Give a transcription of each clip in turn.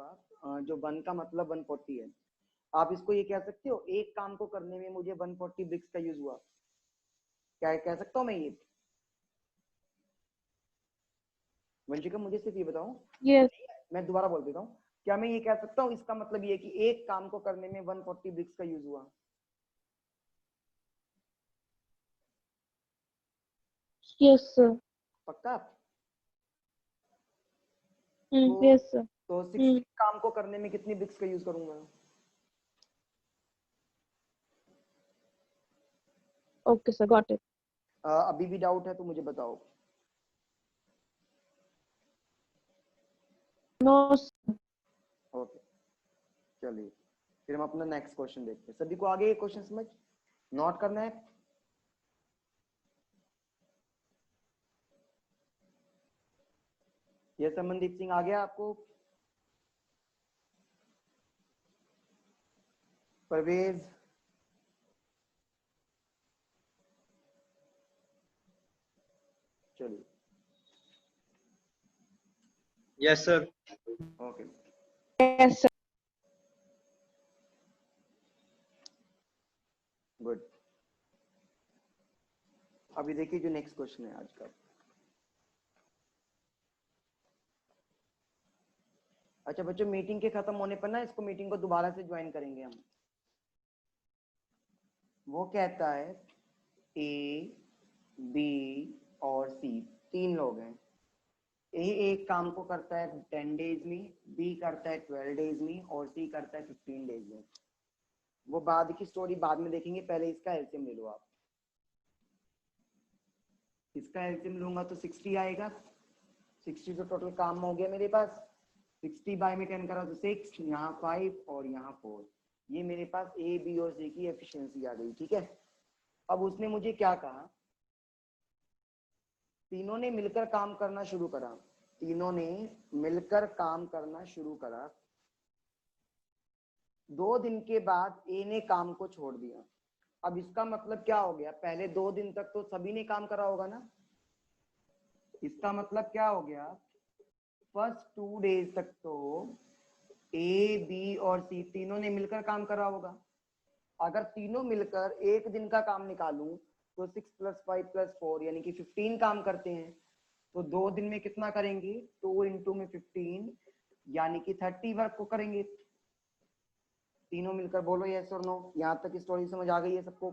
हुआ, जो 1 का मतलब 140 है, आप इसको ये कह सकते हो एक काम को करने में मुझे 140 ब्रिक्स का यूज हुआ, क्या कह सकता हूँ मैं ये? वंशिका मुझे सिर्फ ये बताओ। Yes. मैं दोबारा बोल देता हूँ, क्या मैं ये कह सकता हूँ इसका मतलब ये कि एक काम को करने में 140 ब्रिक्स का यूज हुआ? Yes, sir. पक्का? Yes, sir. तो 60 काम को करने में कितनी ब्रिक्स का यूज करूंगा? Okay, sir. Got it. अभी भी डाउट है तो मुझे बताओ। No, sir. ओके, चलिए फिर हम अपना नेक्स्ट क्वेश्चन देखते हैं। सभी को आगे ये क्वेश्चन समझ नोट करना है? ये मनदीप सिंह आ गया आपको? परवेज? चलिए, yes sir. Okay, Yes, sir. Good. अभी देखिए जो नेक्स्ट क्वेश्चन है आज का। अच्छा बच्चों, मीटिंग के खत्म होने पर ना इसको मीटिंग को दोबारा से ज्वाइन करेंगे हम। वो कहता है ए, बी और सी 3 लोग हैं। ए एक काम को करता है 10 डेज में, बी करता है 12 डेज में और सी करता है 15 डेज में। वो बाद की स्टोरी बाद में देखेंगे, पहले इसका एलसीएम ले लो आप। इसका एलसीएम लूंगा तो 60 आएगा। 60 तो टोटल काम हो गया मेरे पास। 60 बाय में 10 करा तो 6, यहाँ 5 और यहाँ 4। ये मेरे पास ए, बी और सी की एफिशिएंसी आ गई। ठीक है, अब उसने मुझे क्या कहा, तीनों ने मिलकर काम करना शुरू करा। तीनों ने मिलकर काम करना शुरू करा। 2 दिन के बाद ए ने काम को छोड़ दिया। अब इसका मतलब क्या हो गया, पहले 2 दिन तक तो सभी ने काम करा होगा ना। इसका मतलब क्या हो गया, फर्स्ट 2 डेज तक तो ए, बी और सी तीनों ने मिलकर काम करा होगा। अगर तीनों मिलकर एक दिन का काम निकालूं तो 6 + 5 + 4 यानी कि 15 काम करते हैं। तो 2 दिन में कितना करेंगे, 2 × में 15 यानी कि 30 वर्क को करेंगे। तीनों मिलकर बोलो यस और नो। यहां तक स्टोरी समझ आ गई है सबको?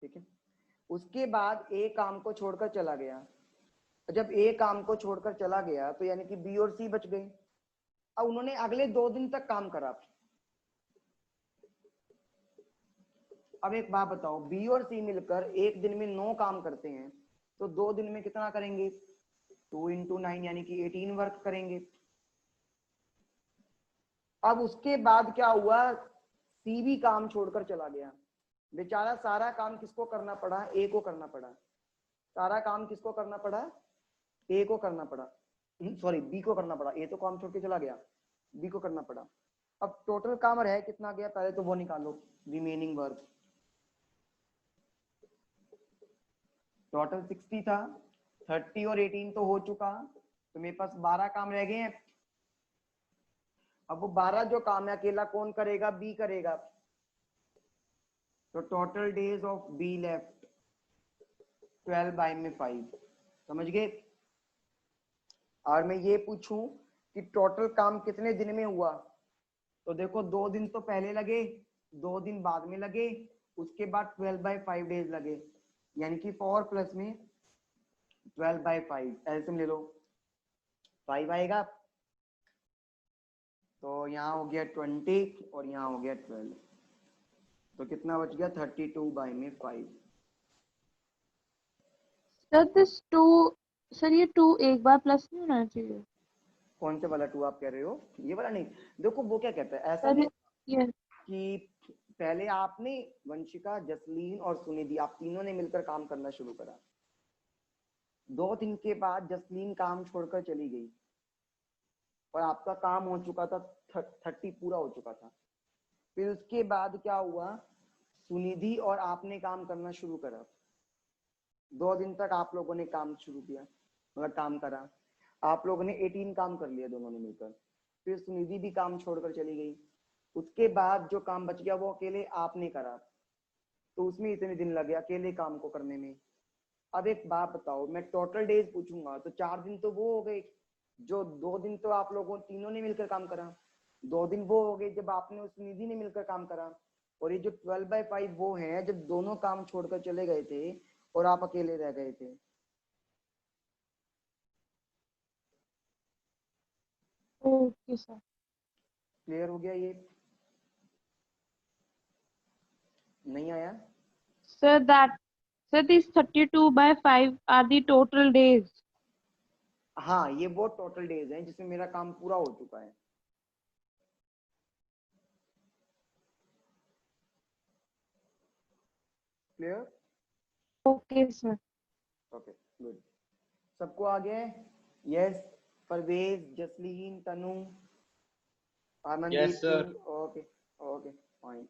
ठीक है, उसके बाद ए काम को छोड़कर चला गया। जब ए काम को छोड़कर चला गया तो यानी कि बी और सी बच गए। अब उन्होंने अगले 2 दिन तक काम करा। अब एक बात बताओ, बी और सी मिलकर एक दिन में 9 काम करते हैं तो 2 दिन में कितना करेंगे, 2 × 9 यानी कि 18 वर्क करेंगे। अब उसके बाद क्या हुआ, सी भी काम छोड़कर चला गया। बेचारा सारा काम किसको करना पड़ा, ए को करना पड़ा। सारा काम किसको करना पड़ा, ए को करना पड़ा, सॉरी बी को करना पड़ा। ए तो काम छोड़ के चला गया, बी को करना पड़ा। अब टोटल काम रह कितना गया, पहले तो वो निकालो, रिमेनिंग वर्क। टोटल 60 था, 30 और 18 तो हो चुका, तो मेरे पास 12 काम रह गए हैं। अब वो 12 जो काम है अकेला कौन करेगा, बी करेगा। तो total days of be left 12/5। समझ गए? और मैं ये पूछूं कि टोटल काम कितने दिन में हुआ, तो देखो 2 दिन तो पहले लगे, 2 दिन बाद में लगे, उसके बाद 12/5 डेज लगे, यानी कि 4 प्लस में 12/5। एल्सियम ले लो, 5 आएगा। तो यहाँ हो गया 20 और यहाँ हो गया 12, तो कितना बच गया, 32/5। Sir, this 2, sir, ये 2 एक बार प्लस नहीं होना चाहिए? कौन से वाला 2 आप कह रहे हो, ये वाला नहीं। देखो वो क्या कहता है, ऐसा Sir, नहीं yes. कि पहले आपने वंशिका, जसलीन और सुनिधि आप तीनों ने मिलकर काम करना शुरू करा। 2 दिन के बाद जसलीन काम छोड़कर चली गई और आपका काम हो चुका था 30 पूरा हो चुका था। फिर उसके बाद क्या हुआ, सुनिधि और आपने काम करना शुरू करा। 2 दिन तक आप लोगों ने काम शुरू किया, मतलब काम करा। आप लोगों ने 18 काम कर लिया दोनों ने मिलकर, फिर सुनिधि भी काम छोड़कर चली गई, उसके बाद जो काम बच गया वो अकेले आपने करा, तो उसमें इतने दिन लगे अकेले काम को करने में। अब एक बात बताओ, मैं टोटल डेज पूछूंगा तो 4 दिन तो वो हो गए, जो 2 दिन तो आप लोगों तीनों ने मिलकर काम करा, 2 दिन वो हो गए जब आपने उस निधि ने मिलकर काम करा, और ये जो 12/5 वो है जब दोनों काम छोड़कर चले गए थे और आप अकेले रह गए थे। Okay sir. क्लियर हो गया ये? नहीं आया? Sir these 32/5 are the total days. हाँ, ये वो टोटल डेज हैं जिसमें मेरा काम पूरा हो चुका है। Clear? Okay sir. Okay good. सबको आ गया है? यस। परवेज, जसलीन, तनु, Yes, Amandeep sir. Singh. Okay okay fine.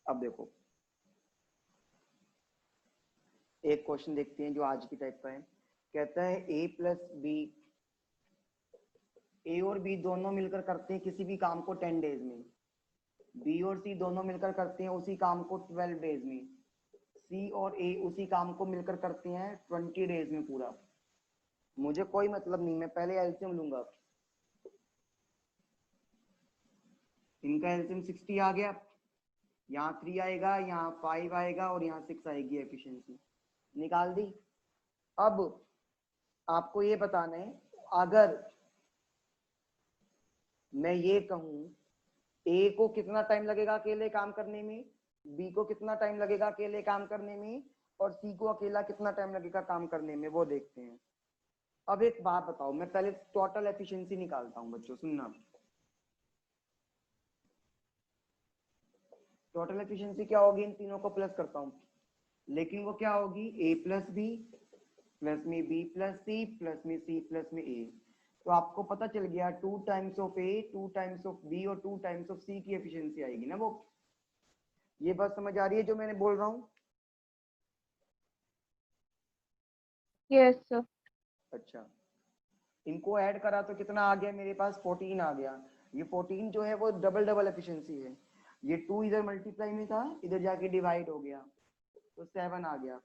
अब देखो, एक क्वेश्चन देखते हैं जो आज की टाइप का है। कहता है ए प्लस बी, ए और बी दोनों मिलकर करते हैं किसी भी काम को 10 डेज में, बी और सी दोनों मिलकर करते हैं उसी काम को 12 डेज में, सी और ए उसी काम को मिलकर करते हैं 20 डेज में पूरा। मुझे कोई मतलब नहीं, मैं पहले एलसीएम लूंगा। इनका एलसीएम 60 आ गया, यहाँ 3 आएगा, यहाँ 5 आएगा और यहाँ 6 आएगी एफिशिएंसी, निकाल दी। अब आपको ये बताना है, अगर मैं ये कहूं ए को कितना टाइम लगेगा अकेले काम करने में, बी को कितना टाइम लगेगा अकेले काम करने में, और सी को अकेला कितना टाइम लगेगा काम करने में, वो देखते हैं। अब एक बात बताओ, मैं पहले टोटल एफिशिएंसी निकालता हूं बच्चों, सुनना। टोटल एफिशिएंसी क्या होगी, इन तीनों को प्लस करता हूं, लेकिन वो क्या होगी, ए प्लस बी प्लस में बी प्लस सी प्लस में सी प्लस में ए। तो आपको पता चल गया 2 times of A 2 times of B और 2 टाइम्स ऑफ सी की एफिशिएंसी आएगी ना वो। ये बात समझ आ रही है जो मैंने बोल रहा हूँ? Yes sir. अच्छा, इनको ऐड करा तो कितना आ गया मेरे पास, 14 आ गया। ये 14 जो है वो डबल डबल एफिशिएंसी है, ये 2 इधर मल्टीप्लाई में था, इधर जाके डिवाइड हो गया तो 7 आ गया।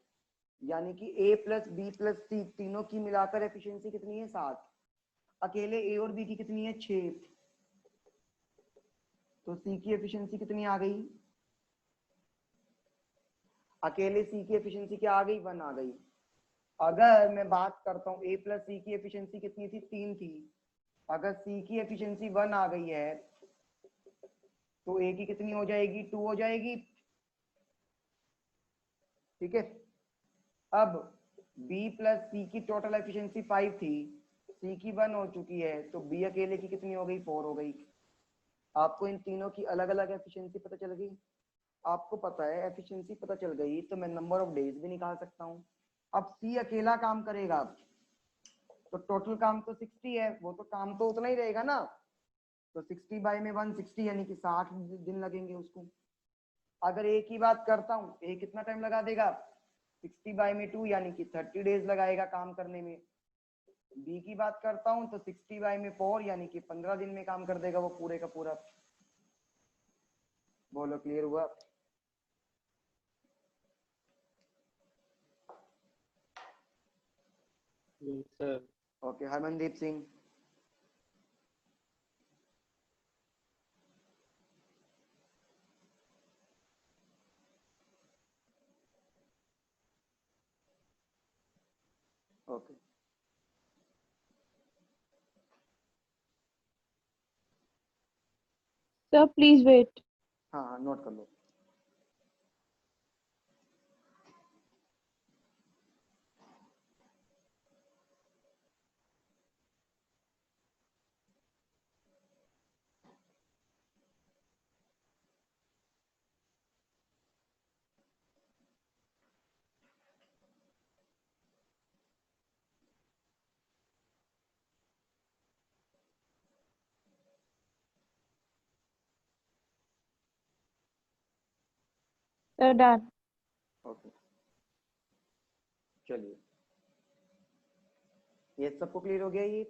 यानी कि ए प्लस बी प्लस सी तीनों की मिलाकर एफिशिएंसी कितनी है, 7। अकेले ए और बी की कितनी है, 6। तो सी की एफिशिएंसी कितनी आ गई, अकेले सी की एफिशिएंसी क्या आ गई, 1 आ गई। अगर मैं बात करता हूँ ए प्लस सी की एफिशिएंसी कितनी थी, 3 थी, अगर सी की एफिशिएंसी 1 आ गई है तो ए की कितनी हो जाएगी, 2 हो जाएगी। ठीक है। अब बी प्लस सी की टोटल एफिशिएंसी 5 थी, सी की 1 हो चुकी है, तो बी अकेले की कितनी हो गई, 4 हो गई। आपको इन तीनों की अलग अलग एफिशिएंसी पता चल गई। आपको पता है एफिशिएंसी पता चल गई तो मैं नंबर ऑफ डेज भी निकाल सकता हूँ। अब सी अकेला काम करेगा तो टोटल काम तो 60 है, वो तो काम तो उतना ही रहेगा ना, तो 60 बाय में 160 यानी कि 60 दिन लगेंगे उसको। अगर ए की बात करता हूँ, ए कितना टाइम लगा देगा, 60 बाय में 2 यानी कि 30 डेज लगाएगा काम करने में। बी की बात करता हूँ तो 60 बाय में 4 यानी कि 15 दिन में काम कर देगा वो पूरे का पूरा। बोलो क्लियर हुआ? Yes, sir. Okay, Harmandeep Singh. Okay sir please wait. हाँ हाँ, नोट कर लो। डन। ओके, चलिए ये सबको क्लियर हो गया ये?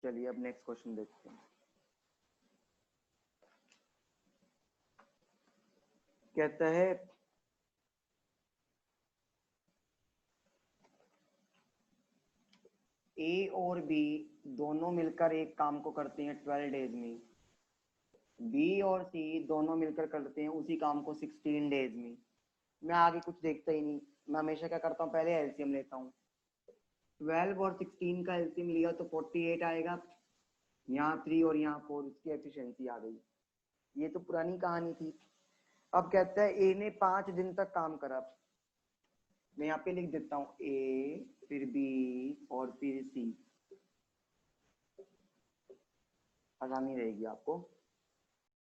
चलिए अब नेक्स्ट क्वेश्चन देखते हैं। कहता है ए और बी दोनों मिलकर एक काम को करते हैं 12 डेज में, बी और सी दोनों मिलकर करते हैं उसी काम को 16 डेज में। मैं आगे कुछ देखता ही नहीं, मैं हमेशा क्या करता हूँ, पहले एलसीएम लेता हूँ। 12 और 16 का एलसीएम लिया तो 48 आएगा, यहाँ 3 और यहाँ 4, इसकी एफिशिएंसी आ गई। ये तो पुरानी कहानी थी। अब कहता है ए ने 5 दिन तक काम करा, मैं यहाँ पे लिख देता हूँ ए फिर बी और फिर सी, आसानी रहेगी आपको।